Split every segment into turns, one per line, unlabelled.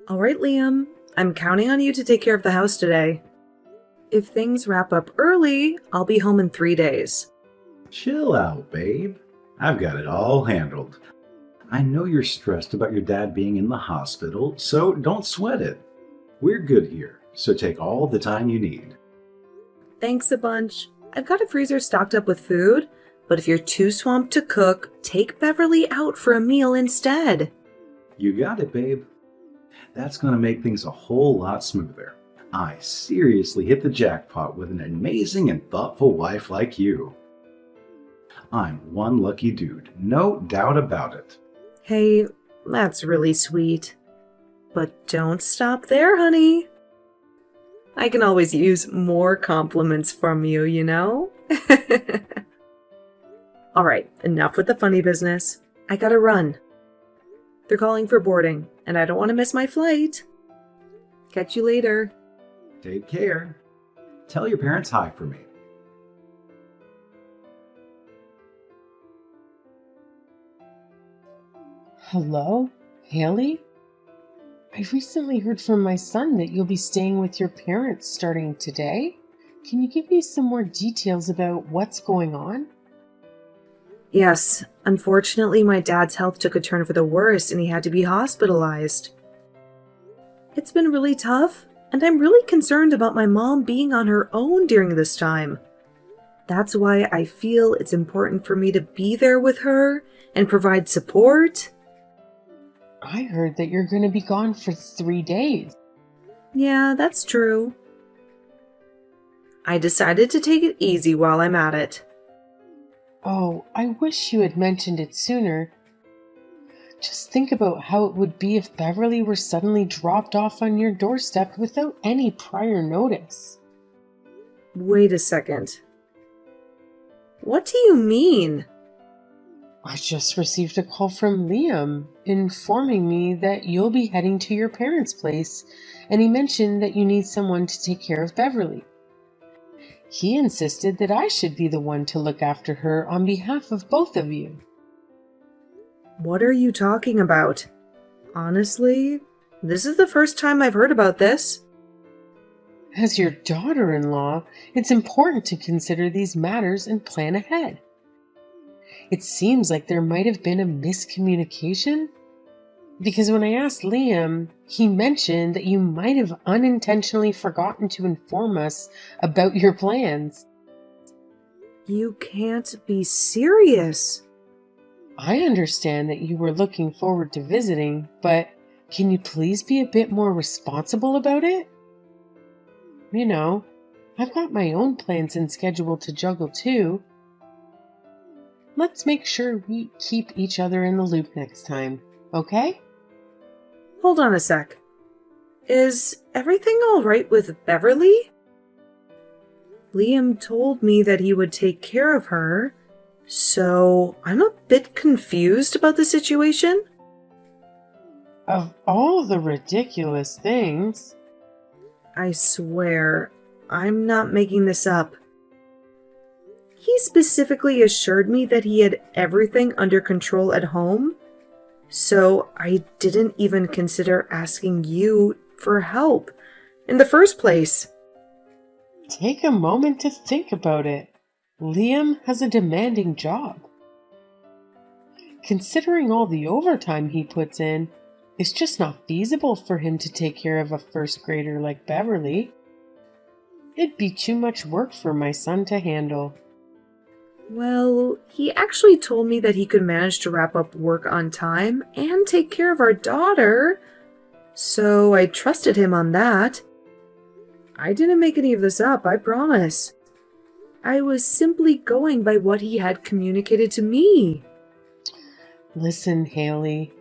All right, Liam, I'm counting on you to take care of the house today. If things wrap up early, I'll be home in 3 days.
Chill out, babe. I've got it all handled. I know you're stressed about your dad being in the hospital, so don't sweat it. We're good here, so take all the time you need.
Thanks a bunch. I've got a freezer stocked up with food, but if you're too swamped to cook, take Beverly out for a meal instead.
You got it, babe. That's going to make things a whole lot smoother. I seriously hit the jackpot with an amazing and thoughtful wife like you. I'm one lucky dude, no doubt about it.
Hey, that's really sweet. But don't stop there, honey. I can always use more compliments from you, you know? All right, enough with the funny business. I gotta run. They're calling for boarding, and I don't want to miss my flight. Catch you later.
Take care. Tell your parents hi for me.
Hello, Haley? I recently heard from my son that you'll be staying with your parents starting today. Can you give me some more details about what's going on?
Yes, unfortunately, my dad's health took a turn for the worse and he had to be hospitalized. It's been really tough, and I'm really concerned about my mom being on her own during this time. That's why I feel it's important for me to be there with her and provide support.
I heard that you're going to be gone for 3 days.
Yeah, that's true. I decided to take it easy while I'm at it.
Oh, I wish you had mentioned it sooner. Just think about how it would be if Beverly were suddenly dropped off on your doorstep without any prior notice.
Wait a second. What do you mean?
I just received a call from Liam informing me that you'll be heading to your parents' place, and he mentioned that you need someone to take care of Beverly. He insisted that I should be the one to look after her on behalf of both of you.
What are you talking about? Honestly, this is the first time I've heard about this.
As your daughter-in-law, it's important to consider these matters and plan ahead. It seems like there might have been a miscommunication, because when I asked Liam, he mentioned that you might have unintentionally forgotten to inform us about your plans.
You can't be serious.
I understand that you were looking forward to visiting, but can you please be a bit more responsible about it? You know, I've got my own plans and schedule to juggle too. Let's make sure we keep each other in the loop next time, okay?
Hold on a sec. Is everything all right with Beverly? Liam told me that he would take care of her, so I'm a bit confused about the situation.
Of all the ridiculous things...
I swear, I'm not making this up. He specifically assured me that he had everything under control at home, so I didn't even consider asking you for help in the first place.
Take a moment to think about it. Liam has a demanding job. Considering all the overtime he puts in, it's just not feasible for him to take care of a first grader like Beverly. It'd be too much work for my son to handle.
Well, he actually told me that he could manage to wrap up work on time and take care of our daughter, so I trusted him on that. I didn't make any of this up, I promise. I was simply going by what he had communicated to me.
Listen, Haley,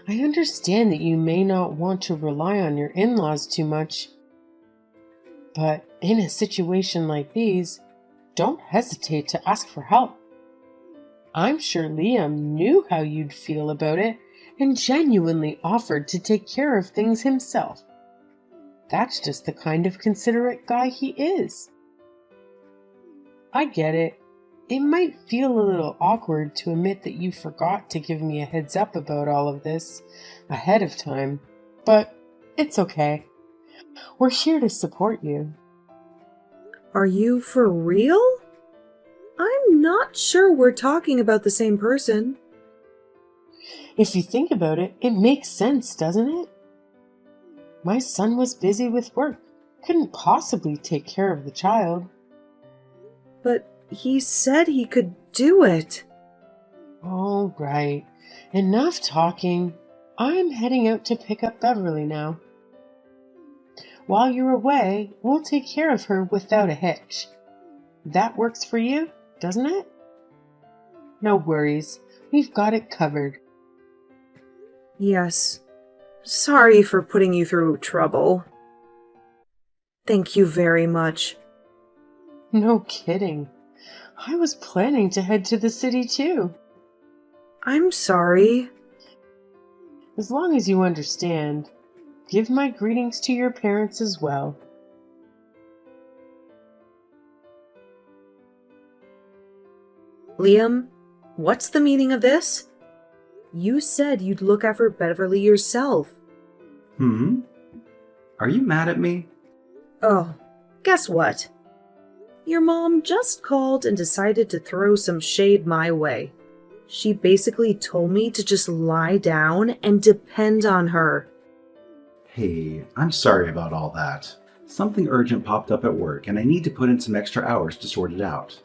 I understand that you may not want to rely on your in-laws too much, but in a situation like these, don't hesitate to ask for help. I'm sure Liam knew how you'd feel about it and genuinely offered to take care of things himself. That's just the kind of considerate guy he is. I get it. It might feel a little awkward to admit that you forgot to give me a heads up about all of this ahead of time, but It's okay. We're here to support you.
Are you for real? I'm not sure we're talking about the same person.
If you think about it, it makes sense, doesn't it? My son was busy with work. Couldn't possibly take care of the child.
But he said he could do it.
All right. Enough talking. I'm heading out to pick up Beverly now. While you're away, we'll take care of her without a hitch. That works for you, doesn't it? No worries. We've got it covered.
Yes. Sorry for putting you through trouble. Thank you very much.
No kidding. I was planning to head to the city too.
I'm sorry.
As long as you understand, give my greetings to your parents as well.
Liam, what's the meaning of this? You said you'd look after Beverly yourself.
Are you mad at me?
Oh, guess what? Your mom just called and decided to throw some shade my way. She basically told me to just lie down and depend on her.
Hey, I'm sorry about all that. Something urgent popped up at work and I need to put in some extra hours to sort it out.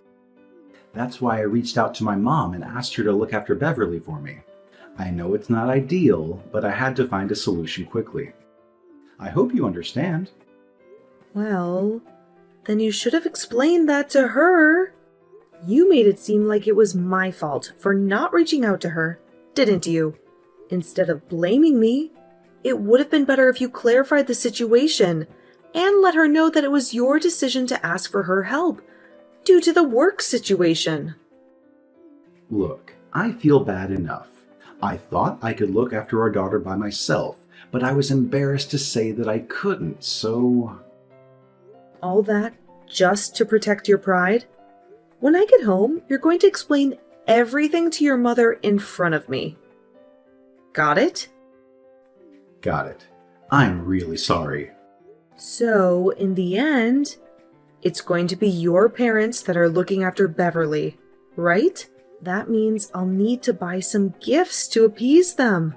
That's why I reached out to my mom and asked her to look after Beverly for me. I know it's not ideal, but I had to find a solution quickly. I hope you understand.
Well, then you should have explained that to her. You made it seem like it was my fault for not reaching out to her, didn't you? Instead of blaming me, it would have been better if you clarified the situation and let her know that it was your decision to ask for her help due to the work situation.
Look, I feel bad enough. I thought I could look after our daughter by myself, but I was embarrassed to say that I couldn't, so...
All that just to protect your pride? When I get home, you're going to explain everything to your mother in front of me. Got it?
Got it. I'm really sorry.
So, in the end, it's going to be your parents that are looking after Beverly, right? That means I'll need to buy some gifts to appease them.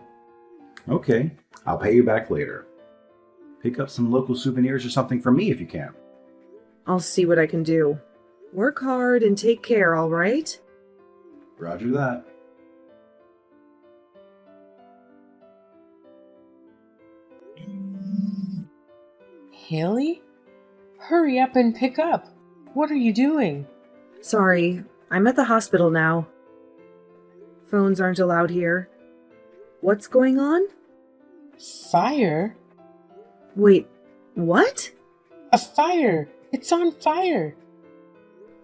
Okay, I'll pay you back later. Pick up some local souvenirs or something for me if you can.
I'll see what I can do. Work hard and take care, all right?
Roger that.
Haley? Hurry up and pick up. What are you doing?
Sorry, I'm at the hospital now. Phones aren't allowed here. What's going on?
Fire?
Wait, what?
A fire! It's on fire!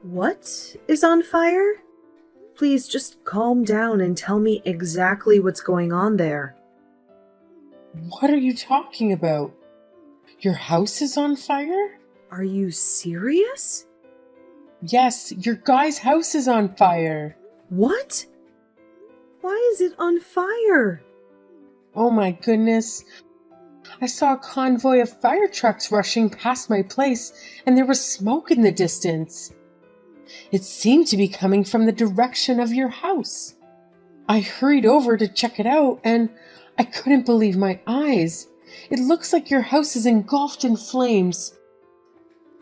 What is on fire? Please just calm down and tell me exactly what's going on there.
What are you talking about? Your house is on fire?
Are you serious?
Yes, your guy's house is on fire.
What? Why is it on fire?
Oh my goodness. I saw a convoy of fire trucks rushing past my place, and there was smoke in the distance. It seemed to be coming from the direction of your house. I hurried over to check it out, and I couldn't believe my eyes. It looks like your house is engulfed in flames.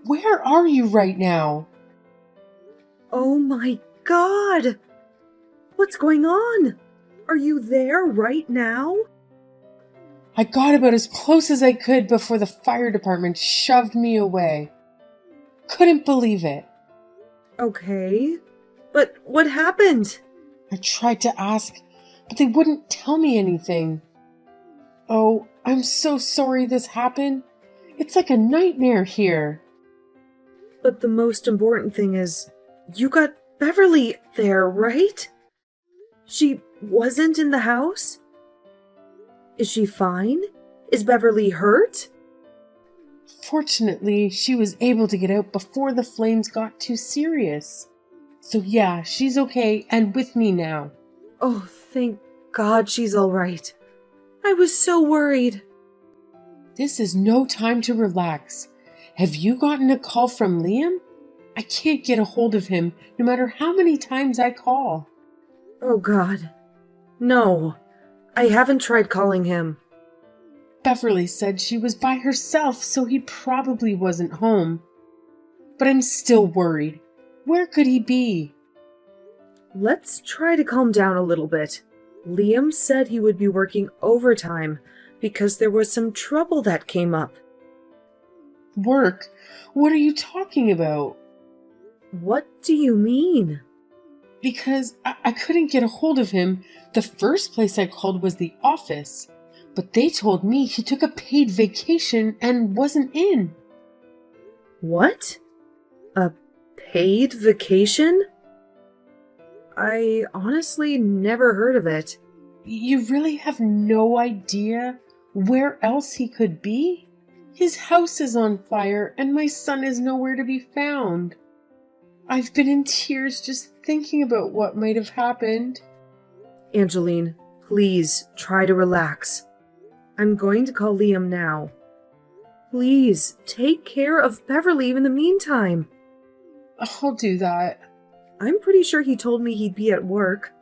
Where are you right now?
Oh my God! What's going on? Are you there right now?
I got about as close as I could before the fire department shoved me away. Couldn't believe it.
Okay, but what happened?
I tried to ask, but they wouldn't tell me anything. Oh, I'm so sorry this happened. It's like a nightmare here.
But the most important thing is, you got Beverly there, right? She wasn't in the house? Is she fine? Is Beverly hurt?
Fortunately, she was able to get out before the flames got too serious. So yeah, she's okay and with me now.
Oh, thank God she's all right. I was so worried.
This is no time to relax. Have you gotten a call from Liam? I can't get a hold of him no matter how many times I call.
Oh God. No, I haven't tried calling him.
Beverly said she was by herself, so he probably wasn't home. But I'm still worried. Where could he be?
Let's try to calm down a little bit. Liam said he would be working overtime because there was some trouble that came up.
Work? What are you talking about?
What do you mean?
Because I couldn't get a hold of him. The first place I called was the office, but they told me he took a paid vacation and wasn't in.
What? A paid vacation? I honestly never heard of it.
You really have no idea where else he could be? His house is on fire and my son is nowhere to be found. I've been in tears just thinking about what might have happened.
Angeline, please try to relax. I'm going to call Liam now. Please take care of Beverly in the meantime.
I'll do that.
I'm pretty sure he told me he'd be at work.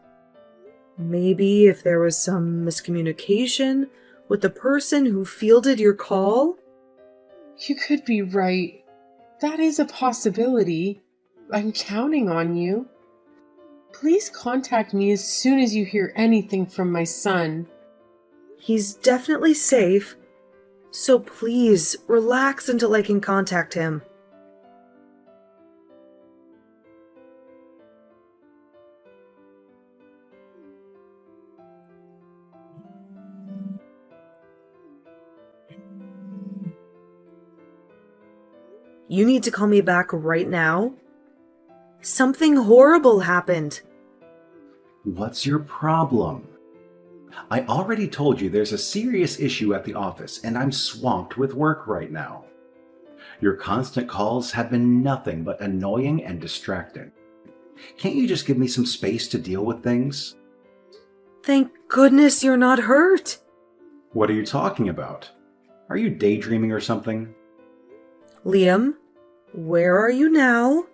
Maybe if there was some miscommunication with the person who fielded your call?
You could be right. That is a possibility. I'm counting on you. Please contact me as soon as you hear anything from my son.
He's definitely safe, so please relax until I can contact him. You need to call me back right now? Something horrible happened.
What's your problem? I already told you there's a serious issue at the office, and I'm swamped with work right now. Your constant calls have been nothing but annoying and distracting. Can't you just give me some space to deal with things?
Thank goodness you're not hurt.
What are you talking about? Are you daydreaming or something?
Liam, where are you now?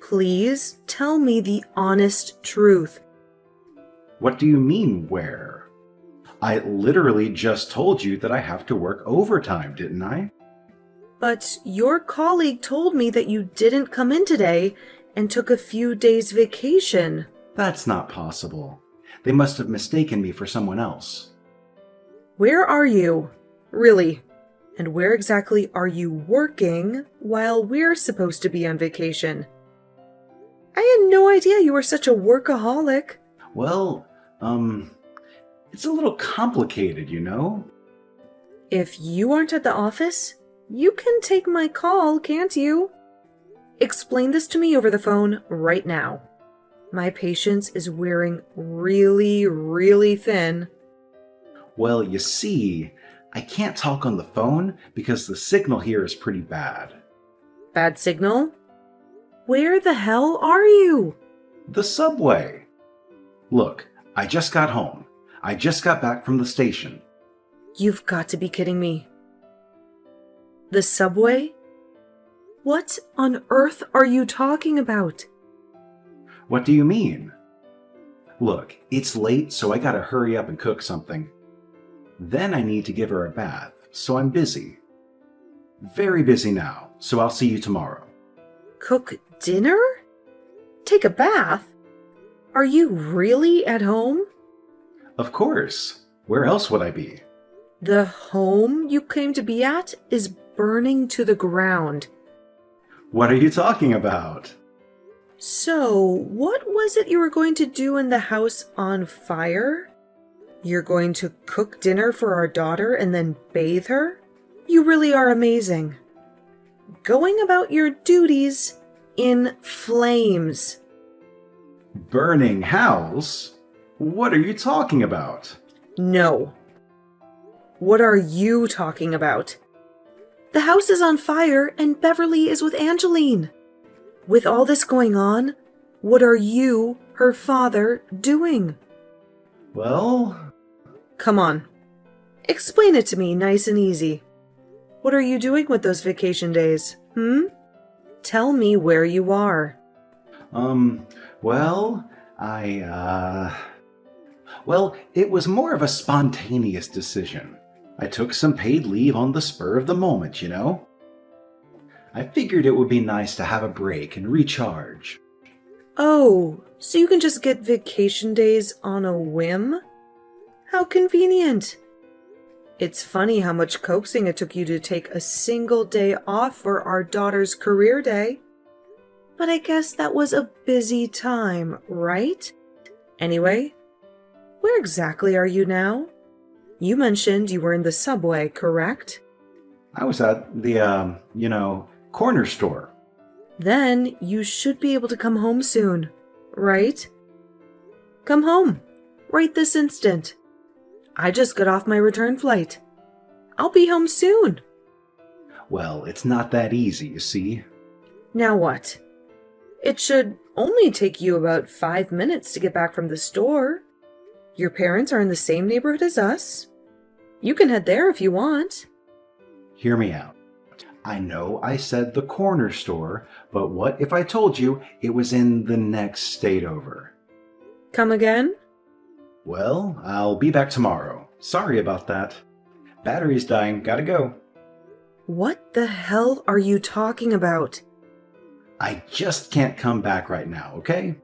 Please tell me the honest truth.
What do you mean, where? I literally just told you that I have to work overtime, didn't I?
But your colleague told me that you didn't come in today and took a few days vacation.
That's not possible. They must have mistaken me for someone else.
Where are you? Really? And where exactly are you working while we're supposed to be on vacation? I had no idea you were such a workaholic.
Well, it's a little complicated, you know?
If you aren't at the office, you can take my call, can't you? Explain this to me over the phone right now. My patience is wearing really, really thin.
Well, you see, I can't talk on the phone because the signal here is pretty bad.
Bad signal? Where the hell are you?
The subway. Look, I just got home. I just got back from the station.
You've got to be kidding me. The subway? What on earth are you talking about?
What do you mean? Look, it's late, so I gotta hurry up and cook something. Then I need to give her a bath, so I'm busy. Very busy now, so I'll see you tomorrow.
Cook dinner? Take a bath? Are you really at home?
Of course. Where else would I be?
The home you claim to be at is burning to the ground.
What are you talking about?
So, what was it you were going to do in the house on fire? You're going to cook dinner for our daughter and then bathe her? You really are amazing. Going about your duties in flames.
Burning house? What are you talking about?
No. What are you talking about? The house is on fire and Beverly is with Angeline. With all this going on, what are you, her father, doing?
Well...
Come on. Explain it to me nice and easy. What are you doing with those vacation days? Tell me where you are.
Well, well, it was more of a spontaneous decision. I took some paid leave on the spur of the moment, you know? I figured it would be nice to have a break and recharge.
Oh, so you can just get vacation days on a whim? How convenient. It's funny how much coaxing it took you to take a single day off for our daughter's career day. But I guess that was a busy time, right? Anyway, where exactly are you now? You mentioned you were in the subway, correct?
I was at the, corner store.
Then you should be able to come home soon, right? Come home, right this instant. I just got off my return flight. I'll be home soon.
Well, it's not that easy, you see.
Now what? It should only take you about 5 minutes to get back from the store. Your parents are in the same neighborhood as us. You can head there if you want.
Hear me out. I know I said the corner store, but what if I told you it was in the next state over?
Come again?
Well, I'll be back tomorrow. Sorry about that. Battery's dying, gotta go.
What the hell are you talking about?
I just can't come back right now, okay?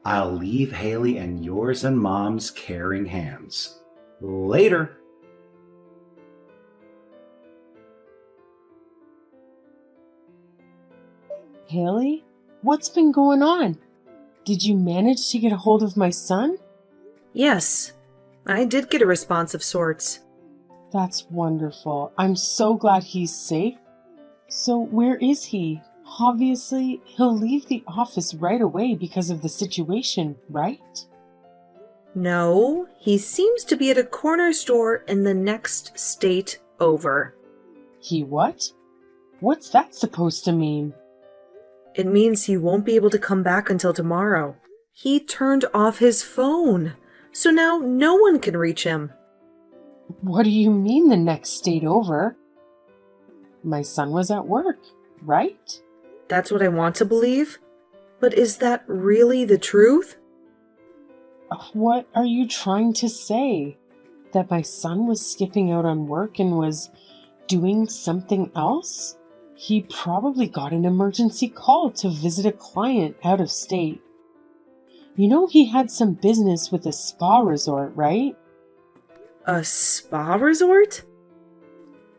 I'll leave Haley in yours and Mom's caring hands. Later.
Haley, what's been going on? Did you manage to get a hold of my son?
Yes, I did get a response of sorts.
That's wonderful. I'm so glad he's safe. So where is he? Obviously, he'll leave the office right away because of the situation, right?
No, he seems to be at a corner store in the next state over.
He what? What's that supposed to mean?
It means he won't be able to come back until tomorrow. He turned off his phone, so now no one can reach him.
What do you mean the next state over? My son was at work, right?
That's what I want to believe. But is that really the truth?
What are you trying to say? That my son was skipping out on work and was doing something else? He probably got an emergency call to visit a client out of state. You know he had some business with a spa resort, right?
A spa resort?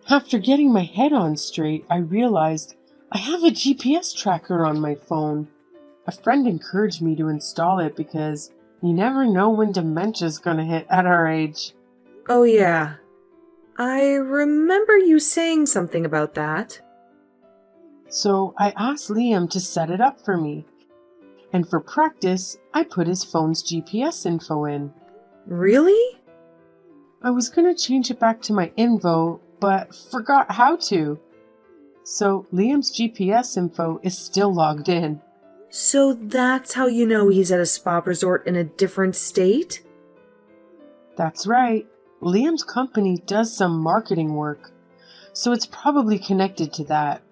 After getting my head on straight, I realized I have a GPS tracker on my phone. A friend encouraged me to install it because you never know when dementia's gonna hit at our age.
Oh yeah. I remember you saying something about that.
So I asked Liam to set it up for me. And for practice, I put his phone's GPS info in.
Really?
I was gonna change it back to my info, but forgot how to. So Liam's GPS info is still logged in.
So that's how you know he's at a spa resort in a different state?
That's right. Liam's company does some marketing work, so it's probably connected to that.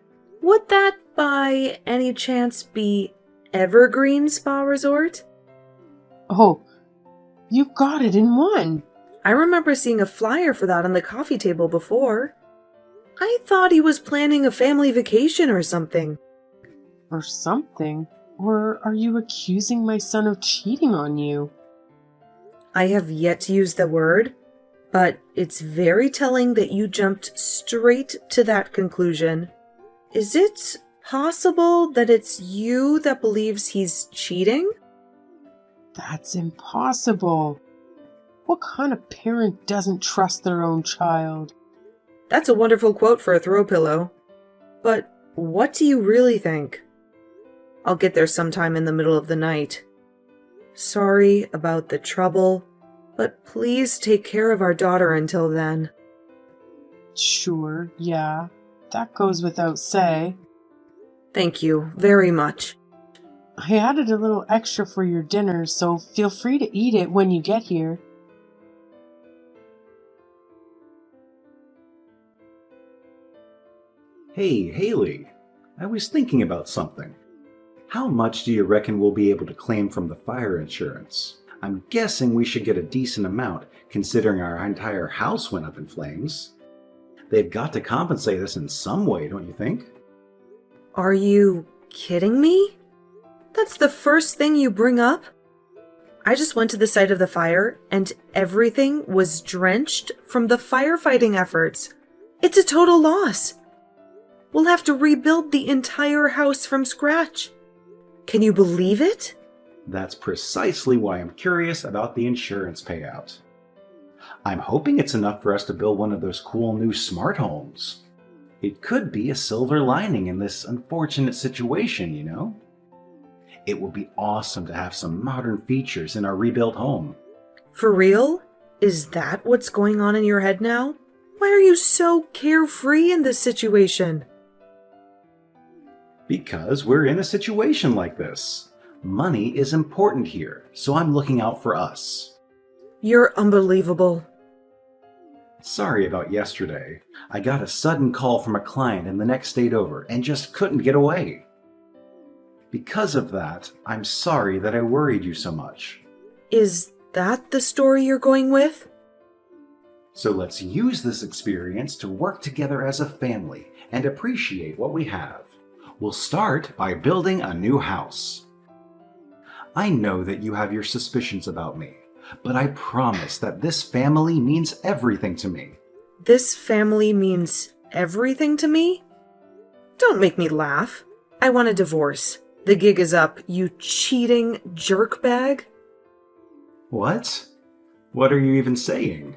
Would that by any chance be Evergreen Spa Resort?
Oh, you got it in one.
I remember seeing a flyer for that on the coffee table before. I thought he was planning a family vacation or something.
Or something. Or are you accusing my son of cheating on you?
I have yet to use the word, but it's very telling that you jumped straight to that conclusion. Is it possible that it's you that believes he's cheating?
That's impossible. What kind of parent doesn't trust their own child?
That's a wonderful quote for a throw pillow. But what do you really think? I'll get there sometime in the middle of the night. Sorry about the trouble, but please take care of our daughter until then.
Sure, yeah. That goes without say.
Thank you very much.
I added a little extra for your dinner, so feel free to eat it when you get here.
Hey, Haley, I was thinking about something. How much do you reckon we'll be able to claim from the fire insurance? I'm guessing we should get a decent amount, considering our entire house went up in flames. They've got to compensate us in some way, don't you think?
Are you kidding me? That's the first thing you bring up? I just went to the site of the fire and everything was drenched from the firefighting efforts. It's a total loss. We'll have to rebuild the entire house from scratch. Can you believe it?
That's precisely why I'm curious about the insurance payout. I'm hoping it's enough for us to build one of those cool new smart homes. It could be a silver lining in this unfortunate situation, you know? It would be awesome to have some modern features in our rebuilt home.
For real? Is that what's going on in your head now? Why are you so carefree in this situation?
Because we're in a situation like this. Money is important here, so I'm looking out for us.
You're unbelievable.
Sorry about yesterday. I got a sudden call from a client in the next state over and just couldn't get away. Because of that, I'm sorry that I worried you so much.
Is that the story you're going with?
So let's use this experience to work together as a family and appreciate what we have. We'll start by building a new house. I know that you have your suspicions about me, but I promise that this family means everything to me.
This family means everything to me? Don't make me laugh. I want a divorce. The gig is up, you cheating jerkbag.
What? What are you even saying?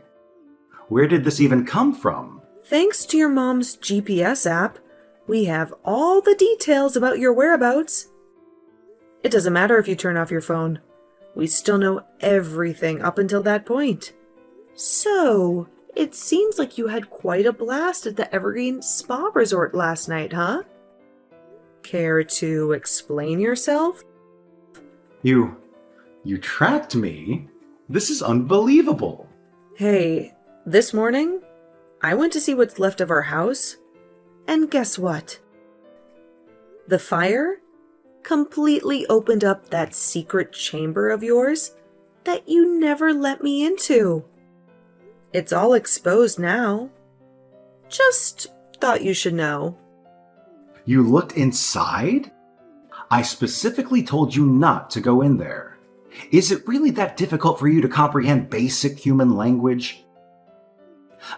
Where did this even come from?
Thanks to your mom's GPS app, we have all the details about your whereabouts. It doesn't matter if you turn off your phone. We still know everything up until that point. So, it seems like you had quite a blast at the Evergreen Spa Resort last night, huh? Care to explain yourself?
You tracked me? This is unbelievable.
Hey, this morning, I went to see what's left of our house, and guess what? The fire completely opened up that secret chamber of yours that you never let me into. It's all exposed now. Just thought you should know.
You looked inside? I specifically told you not to go in there. Is it really that difficult for you to comprehend basic human language?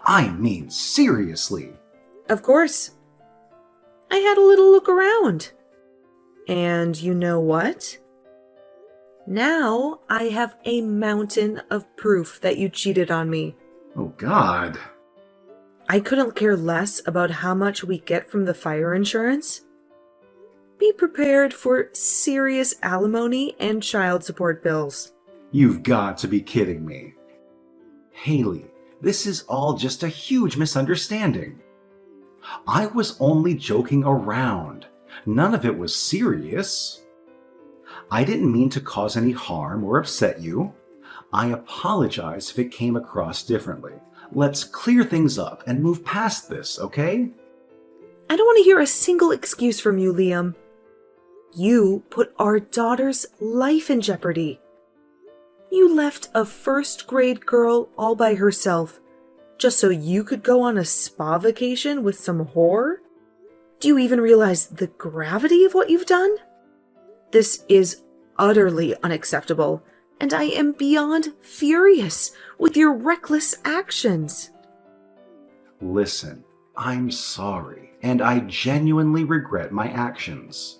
I mean, seriously.
Of course. I had a little look around. And you know what? Now I have a mountain of proof that you cheated on me.
Oh, God.
I couldn't care less about how much we get from the fire insurance. Be prepared for serious alimony and child support bills.
You've got to be kidding me. Haley, this is all just a huge misunderstanding. I was only joking around. None of it was serious. I didn't mean to cause any harm or upset you. I apologize if it came across differently. Let's clear things up and move past this, okay?
I don't want to hear a single excuse from you, Liam. You put our daughter's life in jeopardy. You left a first-grade girl all by herself just so you could go on a spa vacation with some whore? Do you even realize the gravity of what you've done? This is utterly unacceptable, and I am beyond furious with your reckless actions.
Listen, I'm sorry, and I genuinely regret my actions.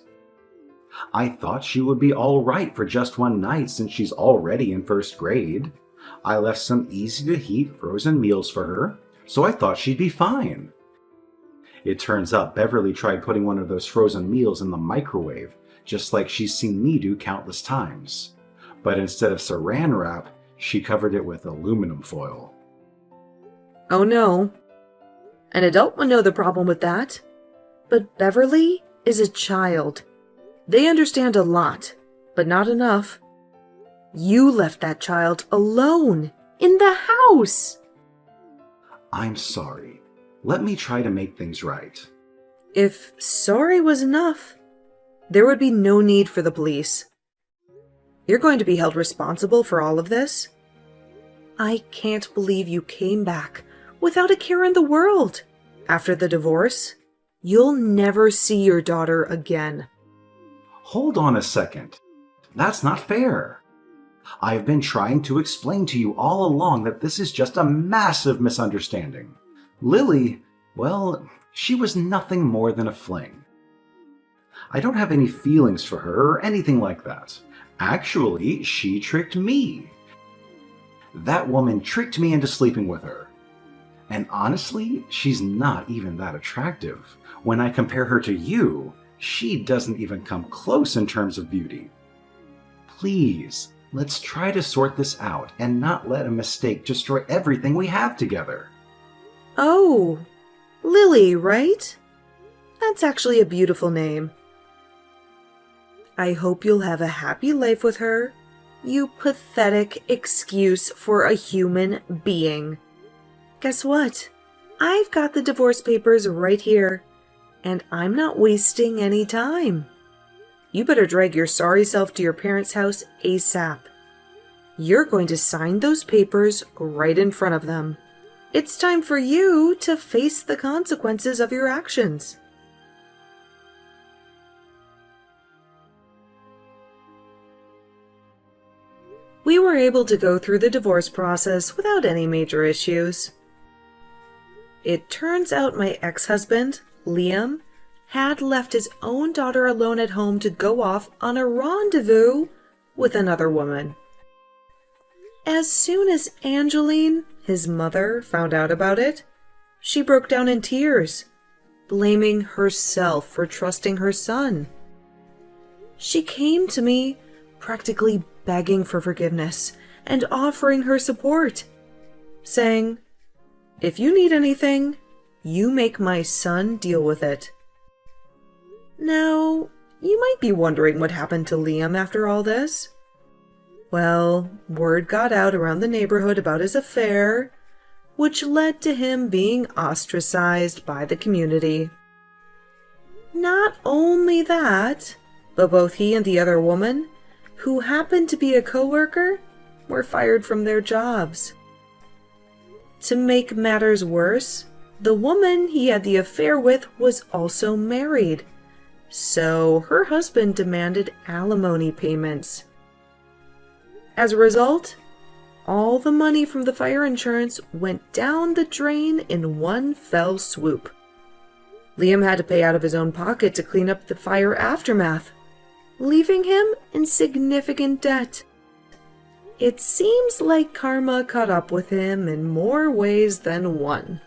I thought she would be all right for just one night since she's already in first grade. I left some easy-to-heat frozen meals for her, so I thought she'd be fine. It turns out Beverly tried putting one of those frozen meals in the microwave, just like she's seen me do countless times. But instead of saran wrap, she covered it with aluminum foil.
Oh no. An adult would know the problem with that. But Beverly is a child. They understand a lot, but not enough. You left that child alone in the house.
I'm sorry. Let me try to make things right.
If sorry was enough, there would be no need for the police. You're going to be held responsible for all of this. I can't believe you came back without a care in the world. After the divorce, you'll never see your daughter again.
Hold on a second. That's not fair. I've been trying to explain to you all along that this is just a massive misunderstanding. Lily, well, she was nothing more than a fling. I don't have any feelings for her or anything like that. Actually, she tricked me. That woman tricked me into sleeping with her. And honestly, she's not even that attractive. When I compare her to you, she doesn't even come close in terms of beauty. Please, let's try to sort this out and not let a mistake destroy everything we have together.
Oh, Lily, right? That's actually a beautiful name. I hope you'll have a happy life with her. You pathetic excuse for a human being. Guess what? I've got the divorce papers right here, and I'm not wasting any time. You better drag your sorry self to your parents' house ASAP. You're going to sign those papers right in front of them. It's time for you to face the consequences of your actions. We were able to go through the divorce process without any major issues. It turns out my ex-husband, Liam, had left his own daughter alone at home to go off on a rendezvous with another woman. As soon as Angeline, his mother, found out about it, she broke down in tears, blaming herself for trusting her son. She came to me practically begging for forgiveness and offering her support, saying, "If you need anything, you make my son deal with it." Now, you might be wondering what happened to Liam after all this. Well, word got out around the neighborhood about his affair, which led to him being ostracized by the community. Not only that, but both he and the other woman, who happened to be a coworker, were fired from their jobs. To make matters worse, the woman he had the affair with was also married, so her husband demanded alimony payments. As a result, all the money from the fire insurance went down the drain in one fell swoop. Liam had to pay out of his own pocket to clean up the fire aftermath, leaving him in significant debt. It seems like karma caught up with him in more ways than one.